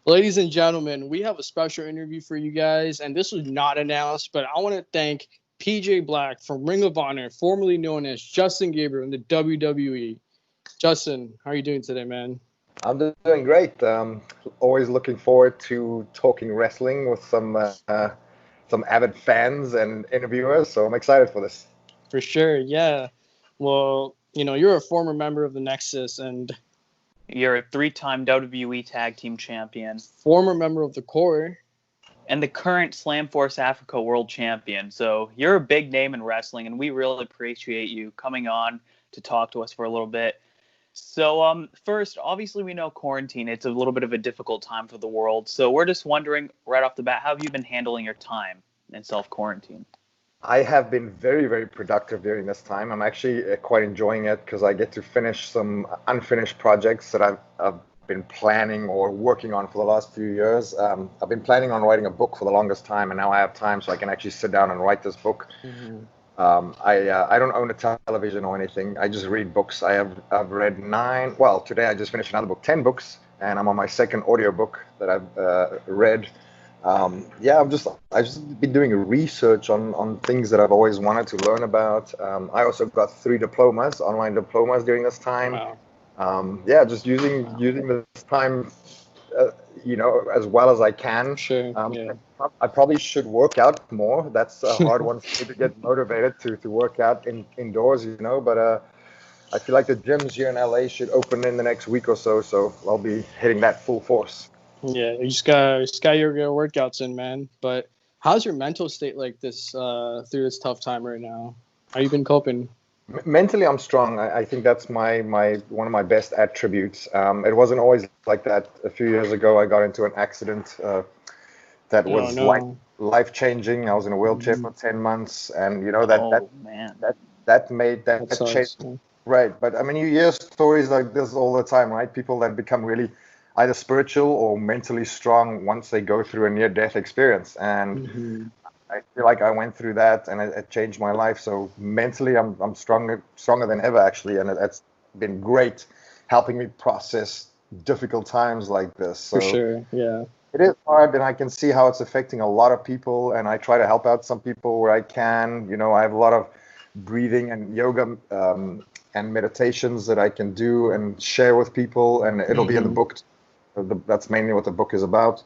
Ladies and gentlemen, we have a special interview for you guys, and this was not announced, but I want to thank PJ Black from Ring of Honor, formerly known as Justin Gabriel in the WWE. Justin, how are you doing today, man? I'm doing great. Always looking forward to talking wrestling with some avid fans and interviewers. So I'm excited for this. For sure, yeah. Well, you're a former member of the Nexus and You're a three-time WWE Tag Team Champion. former member of the Core. And the current Slamforce Africa World Champion. So you're a big name in wrestling, and we really appreciate you coming on to talk to us for a little bit. So first, obviously we know quarantine. It's a little bit of a difficult time for the world. So we're just wondering right off the bat, how have you been handling your time in self-quarantine? I have been very, very productive during this time. I'm actually quite enjoying it because I get to finish some unfinished projects that I've been planning or working on for the last few years. I've been planning on writing a book for the longest time, and now I have time so I can actually sit down and write this book. I don't own a television or anything. I just read books. I've read 9. Well, today I just finished another book, 10 books, and I'm on my second audio book that I've read. I've just been doing research on things that I've always wanted to learn about. I also got 3 diplomas, online diplomas during this time. Wow. Just using this time, as well as I can. Sure. Yeah. I probably should work out more. That's a hard one for me to get motivated to work out indoors, But I feel like the gyms here in LA should open in the next week or so. So I'll be hitting that full force. Yeah, you just got your workouts in, man. But how's your mental state like this through this tough time right now? How you been coping? Mentally, I'm strong. I think that's my one of my best attributes. It wasn't always like that. A few years ago, I got into an accident that was life changing. I was in a wheelchair for 10 months, and that made that change. Right, but I mean, you hear stories like this all the time, right? People that become really either spiritual or mentally strong once they go through a near-death experience, and I feel like I went through that, and it changed my life. So mentally, I'm stronger than ever, actually, and it's been great helping me process difficult times like this. So for sure, yeah. It is hard, and I can see how it's affecting a lot of people, and I try to help out some people where I can. I have a lot of breathing and yoga and meditations that I can do and share with people, and it'll be in the book. That's mainly what the book is about.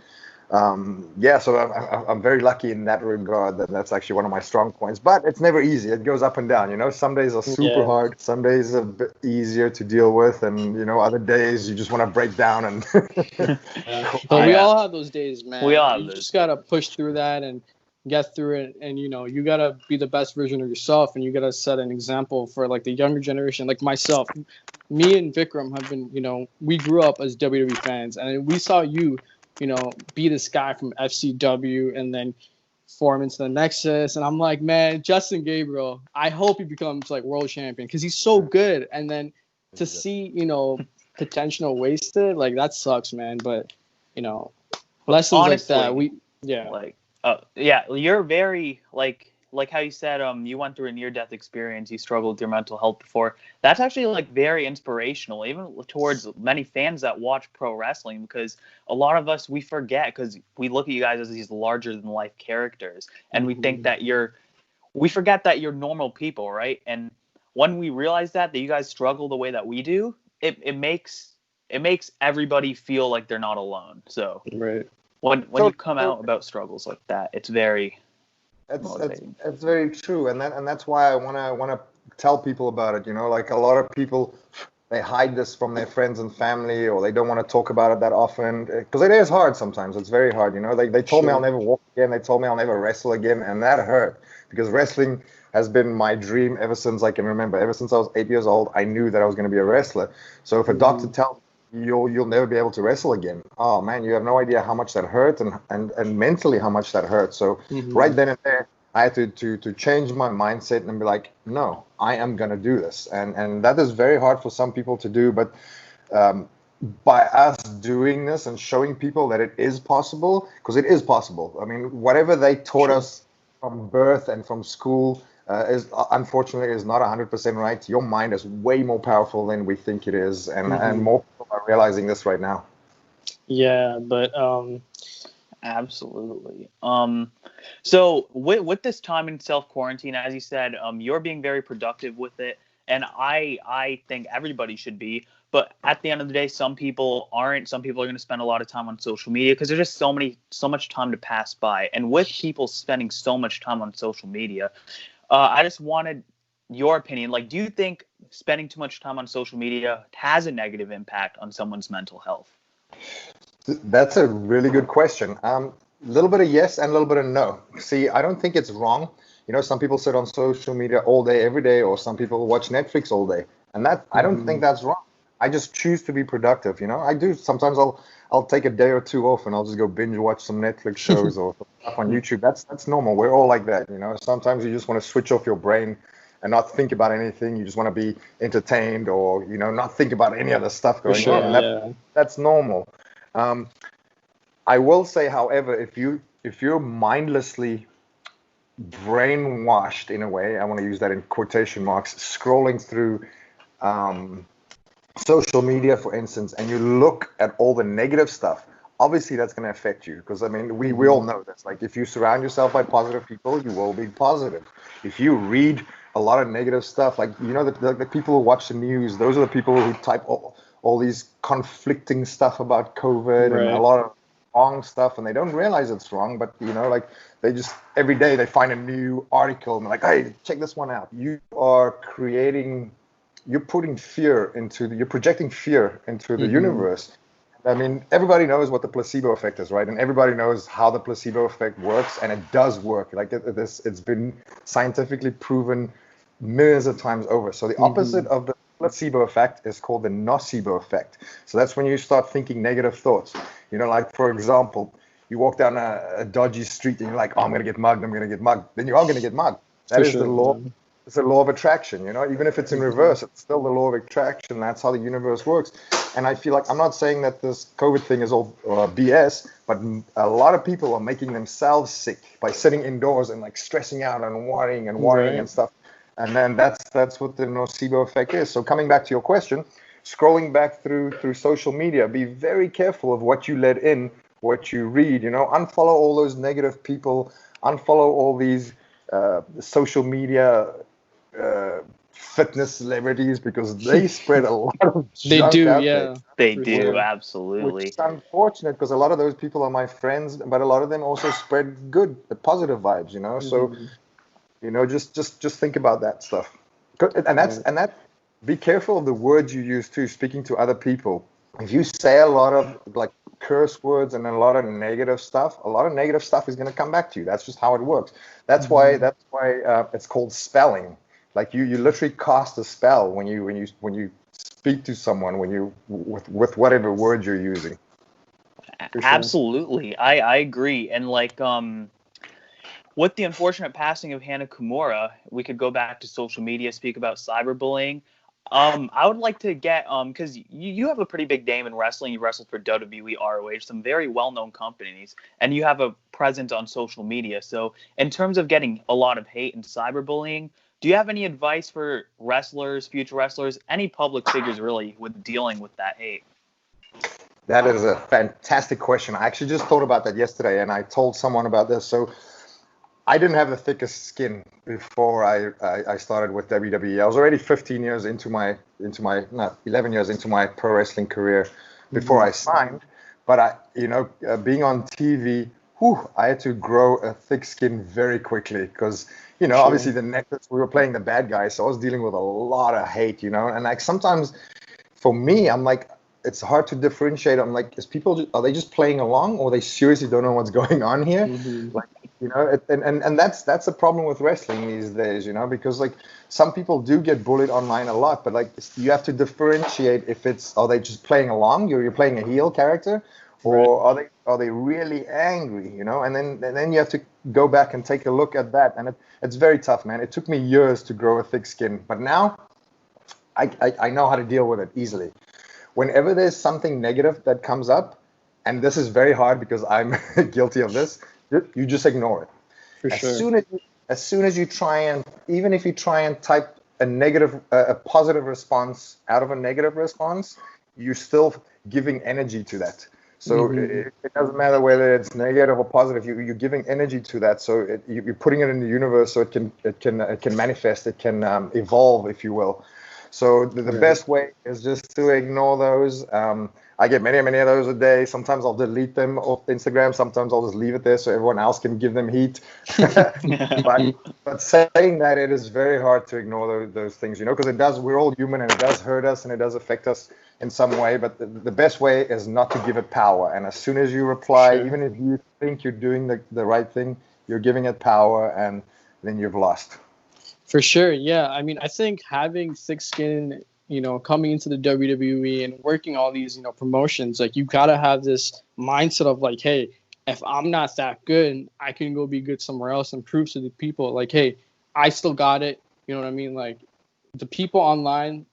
So I'm very lucky in that regard. That's actually one of my strong points. But it's never easy. It goes up and down. Some days are super hard. Some days are a bit easier to deal with, and other days you just want to break down. And But we all have those days, man. We all. You just gotta push through that and get through it. And you gotta be the best version of yourself, and you gotta set an example for like the younger generation, like myself. Me and Vikram have been, we grew up as WWE fans, and we saw you. Be this guy from FCW and then form into the Nexus. And I'm like, man, Justin Gabriel, I hope he becomes like world champion because he's so good. And then to see, potential wasted, like that sucks, man. But, lessons honestly, like that, you're very like how you said, you went through a near-death experience, you struggled with your mental health before. That's actually like very inspirational, even towards many fans that watch pro wrestling, because a lot of us, we forget because we look at you guys as these larger-than-life characters, and we think that we forget that you're normal people, right? And when we realize that you guys struggle the way that we do, it makes everybody feel like they're not alone. So right. when you come out about struggles like that, it's very... That's very true, and that's why I wanna tell people about it. Like a lot of people, they hide this from their friends and family, or they don't want to talk about it that often because it is hard sometimes. It's very hard. They told me I'll never walk again. They told me I'll never wrestle again, and that hurt because wrestling has been my dream ever since I can remember. Ever since I was 8 years old, I knew that I was going to be a wrestler. So if a doctor tells me you'll never be able to wrestle again, oh man, you have no idea how much that hurt and mentally how much that hurt. So right then and there, I had to change my mindset and be like, no, I am going to do this. And that is very hard for some people to do. But by us doing this and showing people that it is possible, because it is possible. I mean, whatever they taught us from birth and from school is unfortunately is not 100% right. Your mind is way more powerful than we think it is. And more people are realizing this right now. Yeah, but Absolutely. So with this time in self quarantine, as you said, you're being very productive with it, and I think everybody should be. But at the end of the day, some people aren't. Some people are going to spend a lot of time on social media because there's just so much time to pass by. And with people spending so much time on social media, I just wanted your opinion. Like, do you think spending too much time on social media has a negative impact on someone's mental health? That's a really good question. A little bit of yes and a little bit of no. See, I don't think it's wrong. You know, some people sit on social media all day, every day, or some people watch Netflix all day, and that I don't think that's wrong. I just choose to be productive. You know, I do. Sometimes I'll take a day or two off and I'll just go binge watch some Netflix shows or stuff on YouTube. That's normal. We're all like that. You know, sometimes you just want to switch off your brain and not think about anything. You just want to be entertained, or not think about any other stuff going on. And that's normal. I will say, however, if you're mindlessly brainwashed in a way, I want to use that in quotation marks, scrolling through social media, for instance, and you look at all the negative stuff, obviously that's going to affect you, because I mean we all know this. Like, if you surround yourself by positive people, you will be positive. If you read a lot of negative stuff, like the people who watch the news, those are the people who type all these conflicting stuff about COVID and a lot of wrong stuff, and they don't realize it's wrong, but like, they just every day they find a new article and they're like, hey, check this one out. You're projecting fear into the universe. I mean, everybody knows what the placebo effect is, right? And everybody knows how the placebo effect works, and it does work. Like, it's been scientifically proven millions of times over. So the opposite of the placebo effect is called the nocebo effect. So that's when you start thinking negative thoughts. Like, for example, you walk down a dodgy street and you're like, oh, I'm going to get mugged. Then you are going to get mugged. That is the law. It's the law of attraction, even if it's in reverse, it's still the law of attraction. That's how the universe works. And I feel like, I'm not saying that this COVID thing is all BS, but a lot of people are making themselves sick by sitting indoors and like stressing out and worrying and stuff. And then that's what the nocebo effect is. So coming back to your question, scrolling back through social media, be very careful of what you let in, what you read. Unfollow all those negative people, unfollow all these social media fitness celebrities, because they spread a lot of junk out there. They do, absolutely. Which is unfortunate, because a lot of those people are my friends, but a lot of them also spread the positive vibes. So just think about that stuff, and that be careful of the words you use too, speaking to other people. If you say a lot of like curse words and a lot of negative stuff is going to come back to you. That's just how it works. That's why it's called spelling. Like, you literally cast a spell when you speak to someone, with whatever word you're using. Absolutely. I agree. And like with the unfortunate passing of Hana Kimura, we could go back to social media, speak about cyberbullying. I would like to get because you have a pretty big name in wrestling. You wrestled for WWE, ROH, some very well-known companies, and you have a presence on social media. So in terms of getting a lot of hate and cyberbullying, do you have any advice for wrestlers, future wrestlers, any public figures really, with dealing with that hate? That is a fantastic question. I actually just thought about that yesterday, and I told someone about this. So I didn't have the thickest skin before I started with WWE. I was already 11 years into my pro wrestling career before I signed. But being on TV, I had to grow a thick skin very quickly, because obviously the Nexus, we were playing the bad guys, so I was dealing with a lot of hate, and like, sometimes for me, I'm like, it's hard to differentiate. I'm like, are they just playing along, or they seriously don't know what's going on here? Like, and that's a problem with wrestling these days, because like, some people do get bullied online a lot, but like, you have to differentiate if are they just playing along, you're playing a heel character, or are they really angry, and then you have to go back and take a look at that. And it's very tough, man. It took me years to grow a thick skin, but now I know how to deal with it easily. Whenever there's something negative that comes up, and this is very hard because I'm guilty of this, you just ignore it. As soon as you try and, even if you try and type a positive response out of a negative response, you're still giving energy to that. So it doesn't matter whether it's negative or positive. You're giving energy to that, so you're putting it in the universe, so it can manifest, it can evolve, if you will. So the best way is just to ignore those. I get many of those a day. Sometimes I'll delete them off Instagram. Sometimes I'll just leave it there so everyone else can give them heat. but saying that, it is very hard to ignore those things, because it does. We're all human, and it does hurt us, and it does affect us in some way. But the best way is not to give it power. And as soon as you reply, even if you think you're doing the right thing, you're giving it power, and then you've lost. For sure, yeah. I mean, I think having thick skin, coming into the WWE and working all these, promotions, like you gotta have this mindset of like, hey, if I'm not that good, I can go be good somewhere else and prove to the people, like, hey, I still got it. You know what I mean? Like, the people online,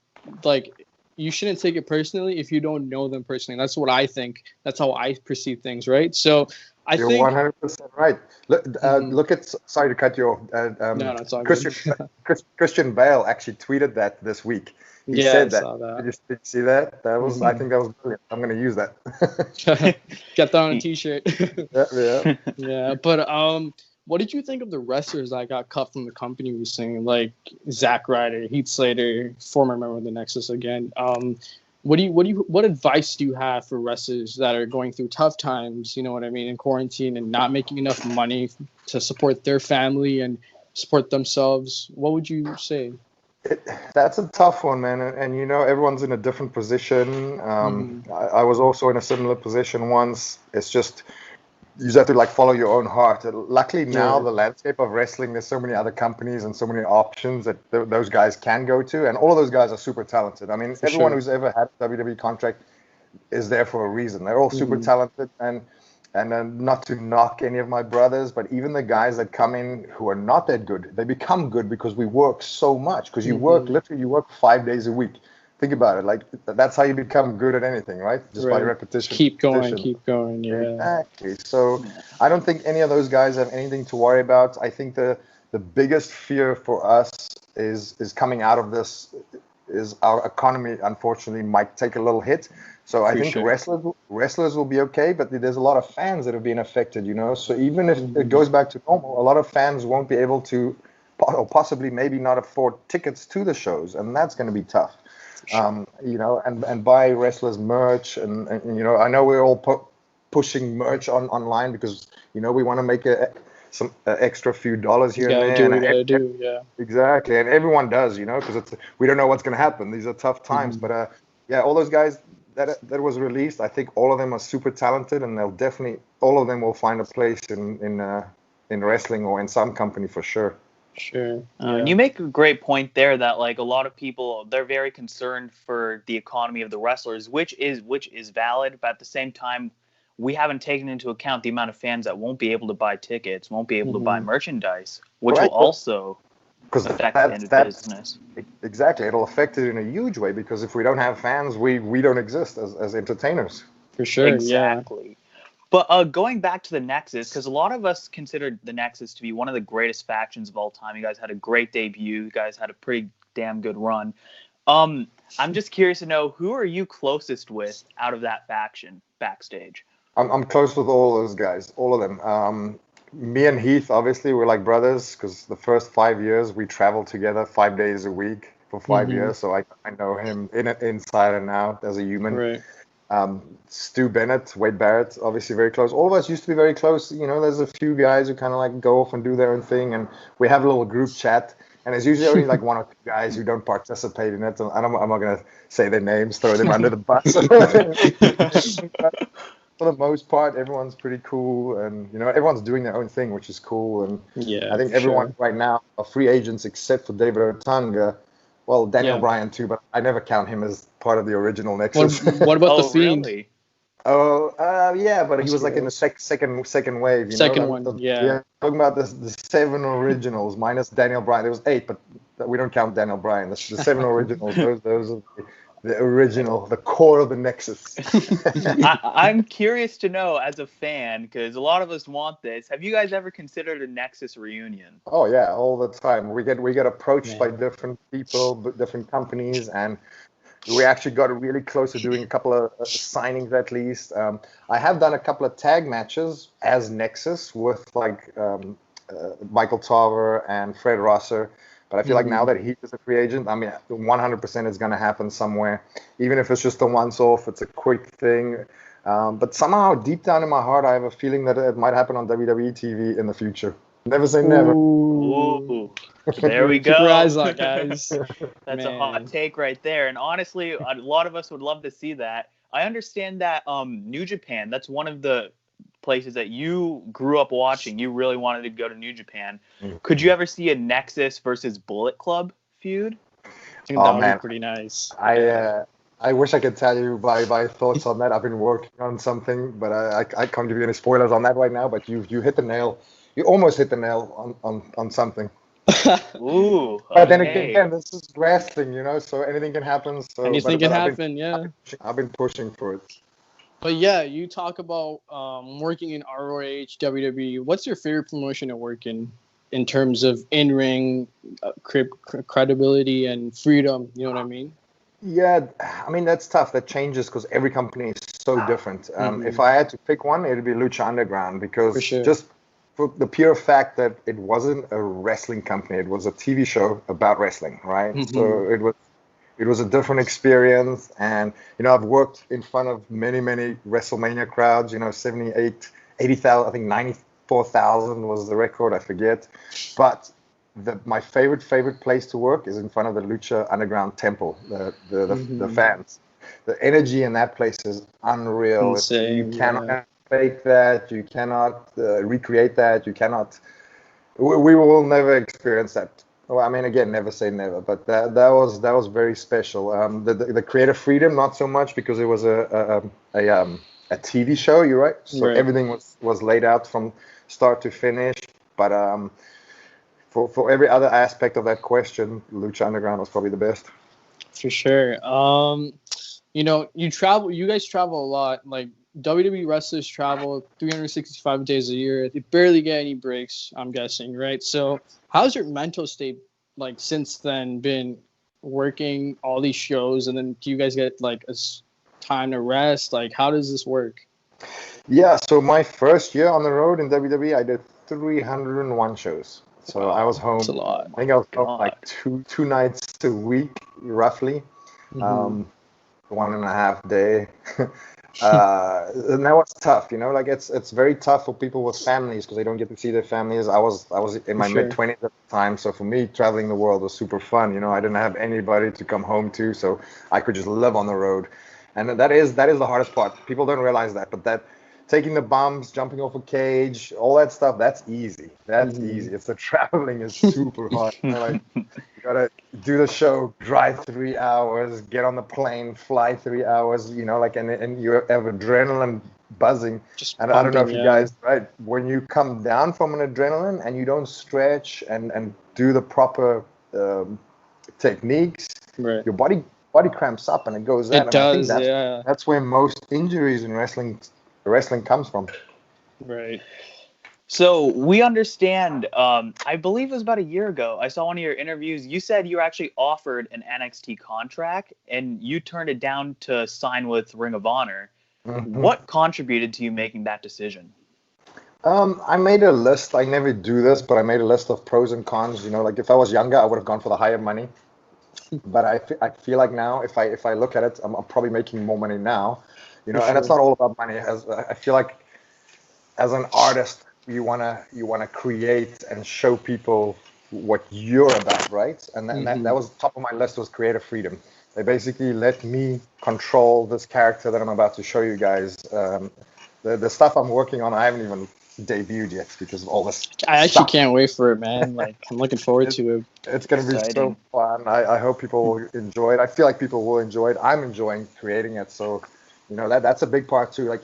like, you shouldn't take it personally if you don't know them personally. That's what I think. That's how I perceive things, right? So You're 100% right. Look at, sorry to cut you off. No, it's all good. Christian Bale actually tweeted that this week. He said that. Saw that. Did you see that? That was, I think that was brilliant. I'm going to use that. Get that on a t-shirt. Yeah. Yeah, but what did you think of the wrestlers that got cut from the company recently, like Zack Ryder, Heath Slater, former member of the Nexus again? What advice do you have for wrestlers that are going through tough times, in quarantine, and not making enough money to support their family and support themselves? What would you say? That's a tough one, man. And everyone's in a different position. I was also in a similar position once. It's just, you just have to follow your own heart. Luckily now, the landscape of wrestling, there's so many other companies and so many options that those guys can go to, and all of those guys are super talented. I mean, everyone who's ever had a WWE contract is there for a reason. They're all super talented, and not to knock any of my brothers, but even the guys that come in who are not that good, they become good because we work so much. Because you work 5 days a week. Think about it. That's how you become good at anything, right? Just by repetition. Keep going. Yeah. Exactly. So I don't think any of those guys have anything to worry about. I think the biggest fear for us is coming out of this is our economy, unfortunately, might take a little hit. So I think wrestlers will be okay, but there's a lot of fans that have been affected, So even if it goes back to normal, a lot of fans won't be able to, or possibly maybe not afford tickets to the shows, and that's going to be tough. And buy wrestlers merch, and I know we're all pushing merch online because we want to make some extra few dollars here and there. Yeah. Exactly, and everyone does, because we don't know what's going to happen. These are tough times, but all those guys that was released, I think all of them are super talented, and all of them will find a place in wrestling or in some company for sure. Sure. And you make a great point there that a lot of people, they're very concerned for the economy of the wrestlers, which is valid, but at the same time, we haven't taken into account the amount of fans that won't be able to buy tickets, won't be able to buy merchandise, which will also affect the end of business. Exactly. It'll affect it in a huge way, because if we don't have fans, we don't exist as entertainers. For sure. Exactly. Yeah. But going back to the Nexus, because a lot of us consider the Nexus to be one of the greatest factions of all time. You guys had a great debut. You guys had a pretty damn good run. I'm just curious to know, who are you closest with out of that faction backstage? I'm close with all those guys, all of them. Me and Heath, obviously, we're like brothers, because the first 5 years we traveled together 5 days a week for 5 years. So I know him inside and out as a human. Right. Stu Bennett, Wade Barrett, obviously very close. All of us used to be very close. There's a few guys who kind of go off and do their own thing, and we have a little group chat. And there's usually only one or two guys who don't participate in it. And I'm not going to say their names, throw them under the bus. For the most part, everyone's pretty cool, and everyone's doing their own thing, which is cool. And I think everyone right now are free agents except for David Otunga. Well, Daniel Bryan too, but I never count him as part of the original Nexus. What about the Fiend? Really? But he was in the second wave. Second one, yeah. Talking about the 7 originals minus Daniel Bryan. There was 8, but we don't count Daniel Bryan. The 7 originals. Those are the original, the core of the Nexus. I'm curious to know, as a fan, because a lot of us want this. Have you guys ever considered a Nexus reunion? Oh yeah, all the time. We get approached by different people, different companies, and We actually got really close to doing a couple of signings at least. I have done a couple of tag matches as Nexus with Michael Tarver and Fred Rosser. But I feel like now that he is a free agent, I mean, 100% is going to happen somewhere. Even if it's just a once-off, it's a quick thing. But somehow, deep down in my heart, I have a feeling that it might happen on WWE TV in the future. Never say never. Ooh. There we go. Keep your eyes on, guys. That's a hot take right there. And honestly, a lot of us would love to see that. I understand that New Japan, that's one of the places that you grew up watching. You really wanted to go to New Japan. Could you ever see a Nexus versus Bullet Club feud? I think that would be pretty nice. I wish I could tell you my thoughts on that. I've been working on something, but I can't give you any spoilers on that right now. But you hit the nail. You almost hit the nail on something. Ooh. But then again, this is wrestling, so anything can happen. So anything can happen, yeah. I've been pushing for it. But yeah, you talk about working in ROH, WWE. What's your favorite promotion to work in terms of in-ring credibility and freedom? You know what I mean? Yeah, I mean, that's tough. That changes because every company is so different. If I had to pick one, it would be Lucha Underground because just for the pure fact that it wasn't a wrestling company. It was a TV show about wrestling, right? So it was a different experience. And, I've worked in front of many, many WrestleMania crowds, 78, 80,000, I think 94,000 was the record, I forget. But my favorite place to work is in front of the Lucha Underground temple, the fans. The energy in that place is unreal. Insane, you cannot fake that. You cannot recreate that. You cannot. We will never experience that. Well, I mean, again, never say never, but that was very special. The creative freedom, not so much because it was a TV show. You're right. So everything was laid out from start to finish. But for every other aspect of that question, Lucha Underground was probably the best. For sure. You guys travel a lot. Like WWE wrestlers travel 365 days a year. They barely get any breaks, I'm guessing, right? So how's your mental state like since then been working all these shows, and then do you guys get like a time to rest? Like, how does this work? Yeah, so my first year on the road in WWE, I did 301 shows. So I was home. That's a lot. I think I was home like two nights a week, roughly. 1.5 day. And that was tough, it's very tough for people with families because they don't get to see their families. I was in my mid-20s at the time, so for me traveling the world was super fun. I didn't have anybody to come home to, so I could just live on the road. And that is the hardest part. People don't realize that, but that taking the bumps, jumping off a cage, all that stuff, that's easy. Easy. It's the traveling is super hard. You gotta do the show, drive 3 hours, get on the plane, fly 3 hours, and you have adrenaline buzzing. And I don't know if you guys, right, when you come down from an adrenaline and you don't stretch and do the proper techniques, your body cramps up and it goes down. It does, I think that's where most injuries in wrestling comes from. Right. So we understand, I believe it was about a year ago, I saw one of your interviews. You said you were actually offered an NXT contract and you turned it down to sign with Ring of Honor. What contributed to you making that decision? I made a list. I never do this, but I made a list of pros and cons. Like if I was younger, I would have gone for the higher money. But I feel like now, if I look at it, I'm probably making more money now. And it's not all about money. I feel like as an artist, you wanna create and show people what you're about, right? And that was top of my list was creative freedom. They basically let me control this character that I'm about to show you guys. The stuff I'm working on, I haven't even debuted yet because of all this. I actually can't wait for it, man. Like I'm looking forward to it. It's gonna be so fun. I hope people will enjoy it. I feel like people will enjoy it. I'm enjoying creating it. So, that's a big part too. Like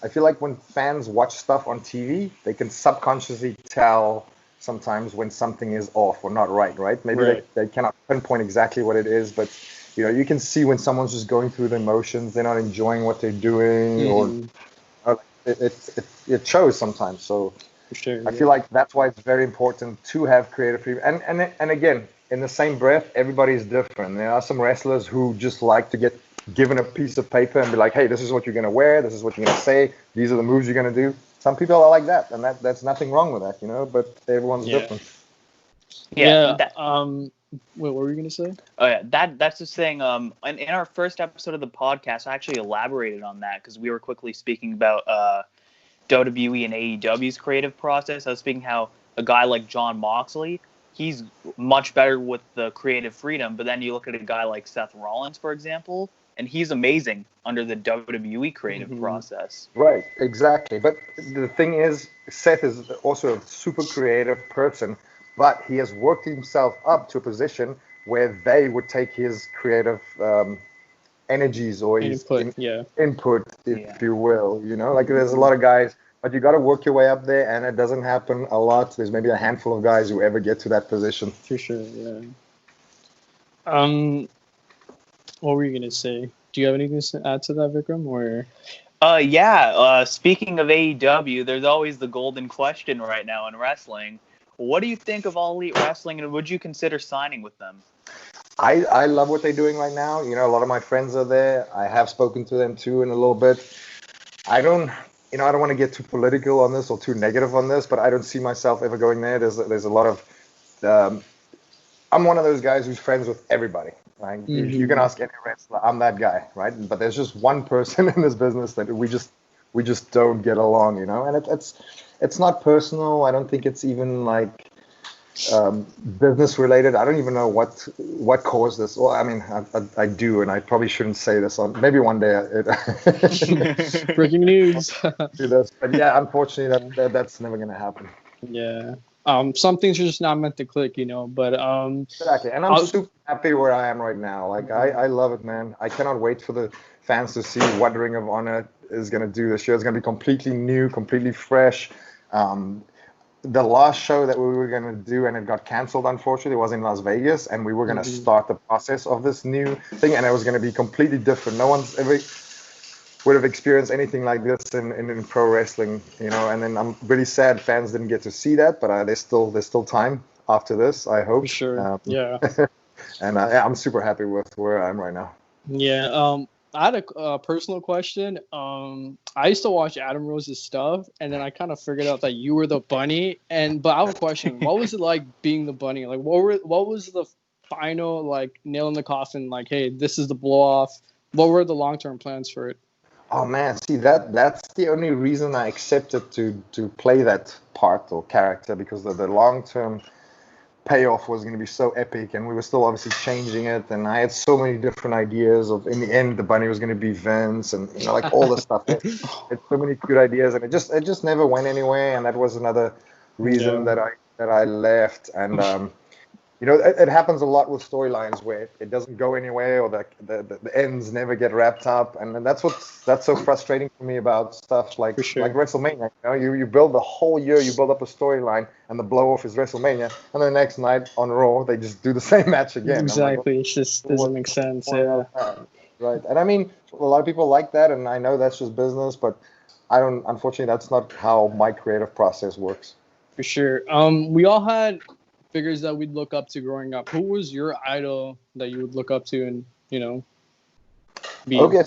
I feel like when fans watch stuff on TV, they can subconsciously tell sometimes when something is off or not right? Maybe they cannot pinpoint exactly what it is, but you can see when someone's just going through the emotions, they're not enjoying what they're doing, or it shows sometimes. So for sure, I feel like that's why it's very important to have creative freedom. And again, in the same breath, everybody's different. There are some wrestlers who just like to get given a piece of paper and be like, hey, this is what you're going to wear. This is what you're going to say. These are the moves you're going to do. Some people are like that, and that's nothing wrong with that, but everyone's different. Yeah. Wait, what were you going to say? Oh, yeah. That's just saying, in our first episode of the podcast, I actually elaborated on that because we were quickly speaking about WWE and AEW's creative process. I was speaking how a guy like Jon Moxley, he's much better with the creative freedom, but then you look at a guy like Seth Rollins, for example, and he's amazing under the WWE creative process. Right, exactly. But the thing is, Seth is also a super creative person, but he has worked himself up to a position where they would take his creative energies or his input, if you will. Like there's a lot of guys, but you got to work your way up there, and it doesn't happen a lot. There's maybe a handful of guys who ever get to that position. For sure, yeah. What were you gonna say? Do you have anything to add to that, Vikram? Or speaking of AEW, there's always the golden question right now in wrestling. What do you think of All Elite Wrestling, and would you consider signing with them? I love what they're doing right now. A lot of my friends are there. I have spoken to them too in a little bit. I don't want to get too political on this or too negative on this, but I don't see myself ever going there. There's a lot of I'm one of those guys who's friends with everybody. Right? If you can ask any wrestler, I'm that guy, right? But there's just one person in this business that we just don't get along, and it's not personal. I don't think it's even like business related. I don't even know what caused this. Well, I mean, I do, and I probably shouldn't say this on. Maybe one day. Breaking news. Do this, but yeah, unfortunately, that's never gonna happen. Yeah. Some things are just not meant to click, but exactly. And I'm super happy where I am right now. Like I love it, man. I cannot wait for the fans to see what Ring of Honor is gonna do this year. It's gonna be completely new, completely fresh. The last show that we were going to do, and it got canceled, unfortunately, was in Las Vegas, and we were going to start the process of this new thing, and it was going to be completely different. No one's ever would have experienced anything like this in pro wrestling, and then I'm really sad fans didn't get to see that, but there's still time after this, I hope. For sure, yeah. And I'm super happy with where I am right now. Yeah, I had a personal question. I used to watch Adam Rose's stuff, and then I kind of figured out that you were the bunny. But I have a question. What was it like being the bunny? Like, what was the final nail in the coffin? Like, hey, this is the blow off. What were the long-term plans for it? Oh man, see that's the only reason I accepted to play that part or character, because the long-term payoff was going to be so epic, and we were still obviously changing it, and I had so many different ideas of, in the end, the bunny was going to be Vince, and all the stuff. It had so many good ideas, and it just never went anywhere, and that was another reason that I left. And it happens a lot with storylines where it doesn't go anywhere, or the ends never get wrapped up, and that's so frustrating for me about stuff like WrestleMania. You build the whole year, you build up a storyline, and the blow off is WrestleMania, and the next night on Raw they just do the same match again. Exactly, it just doesn't make sense. Yeah, right. And I mean, a lot of people like that, and I know that's just business, but unfortunately, that's not how my creative process works. For sure. We all had figures that we'd look up to growing up. Who was your idol that you would look up to and, be? Okay.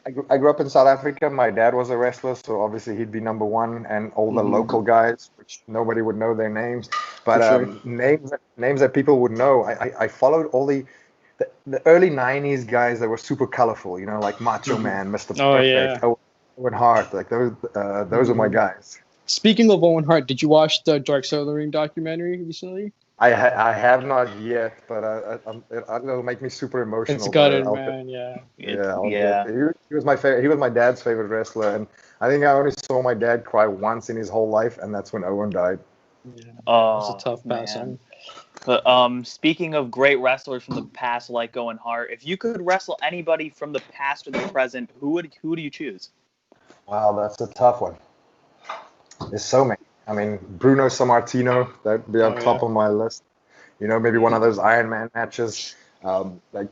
I grew up in South Africa. My dad was a wrestler, so obviously he'd be number one, and all the local guys, which nobody would know their names. But names that people would know. I followed all the early 90s guys that were super colorful, like Macho Man, Mr. Perfect, Owen Hart. Like those are my guys. Speaking of Owen Hart, did you watch the Dark Side of the Ring documentary recently? I have not yet, but it'll make me super emotional. It's gutted, man. Yeah. He was my favorite. He was my dad's favorite wrestler, and I think I only saw my dad cry once in his whole life, and that's when Owen died. Yeah. Oh, it's a tough passing. But speaking of great wrestlers from the past, like Owen Hart, if you could wrestle anybody from the past or the present, who do you choose? Wow, that's a tough one. There's so many. I mean, Bruno Sammartino, that'd be on top of my list. Maybe one of those Iron Man matches.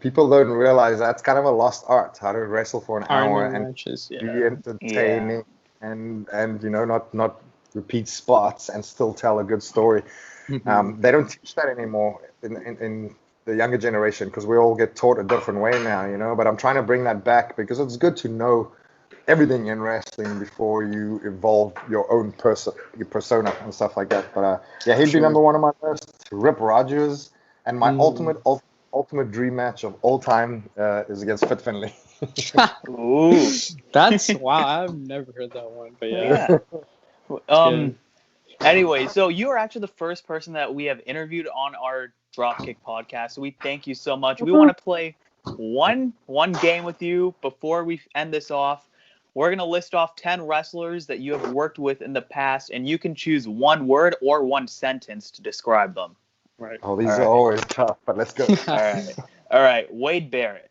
People don't realize that's kind of a lost art, how to wrestle for an hour and be entertaining and not repeat spots and still tell a good story. They don't teach that anymore in the younger generation because we all get taught a different way now, you know. But I'm trying to bring that back because it's good to know everything in wrestling before you evolve your own your persona and stuff like that. But yeah, he'd be number one on my list. Rip Rogers, and my ultimate dream match of all time is against Fit Finlay. Ooh, that's wow! I've never heard that one, but yeah. Anyway, so you are actually the first person that we have interviewed on our DropKick podcast. So we thank you so much. We want to play one game with you before we end this off. We're going to list off 10 wrestlers that you have worked with in the past, and you can choose one word or one sentence to describe them. Right. Oh, these are always tough, but let's go. All right. Wade Barrett.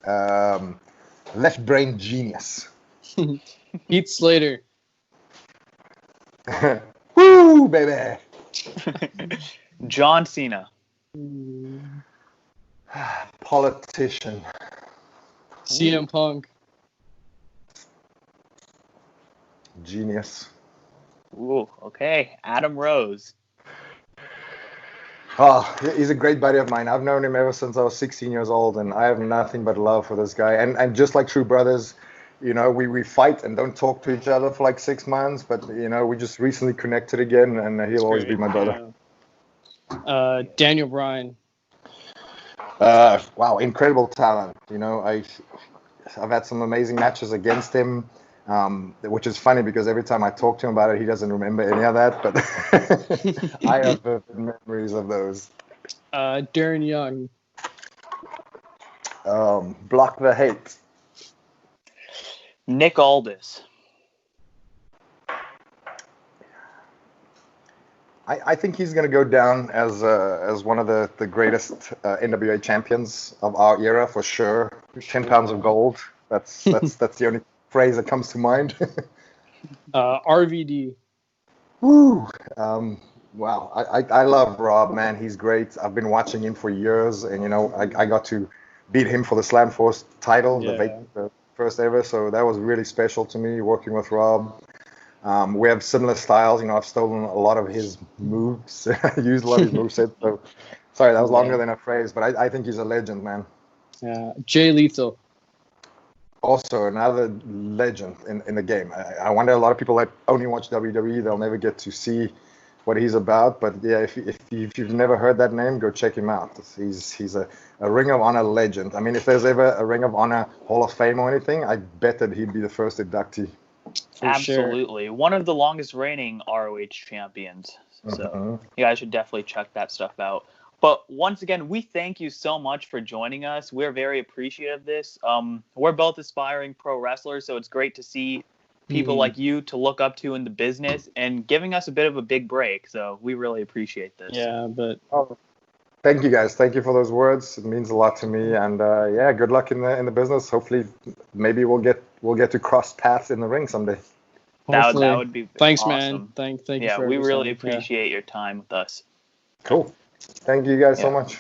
Left brain genius. Heath Slater. Woo, baby. John Cena. Politician. CM Punk. Genius. Ooh, okay. Adam Rose. Oh, he's a great buddy of mine. I've known him ever since I was 16 years old, and I have nothing but love for this guy. And just like true brothers, you know, we fight and don't talk to each other for like 6 months, but, you know, we just recently connected again, and he'll always be my brother. Daniel Bryan. Wow, incredible talent. You know, I've had some amazing matches against him. Which is funny because every time I talk to him about it, he doesn't remember any of that. But I have vivid memories of those. Darren Young. Block the hate. Nick Aldis. I think he's going to go down as one of the greatest NWA champions of our era for sure. 10 pounds of gold. That's the only phrase that comes to mind. RVD. Woo! Wow, I love Rob, man. He's great. I've been watching him for years, and you know, I got to beat him for the Slam Force title, the first ever. So that was really special to me working with Rob. We have similar styles. You know, I've stolen a lot of his moves, used a lot of his movesets. So sorry, that was longer than a phrase, but I think he's a legend, man. Yeah, Jay Lethal. Also another legend in the game. I wonder a lot of people that only watch WWE, they'll never get to see what he's about. But yeah, if you've never heard that name, go check him out. He's a Ring of Honor legend. I mean, if there's ever a Ring of Honor Hall of Fame or anything, I bet that he'd be the first inductee. Absolutely. Sure. One of the longest reigning ROH champions. So you guys should definitely check that stuff out. But once again, we thank you so much for joining us. We're very appreciative of this. We're both aspiring pro wrestlers, so it's great to see people like you to look up to in the business and giving us a bit of a big break. So we really appreciate this. Yeah, but thank you guys. Thank you for those words. It means a lot to me. And yeah, good luck in the business. Hopefully, maybe we'll get to cross paths in the ring someday. That would be thanks, awesome. man. Thank you. Yeah, we really appreciate your time with us. Cool. Thank you guys so much.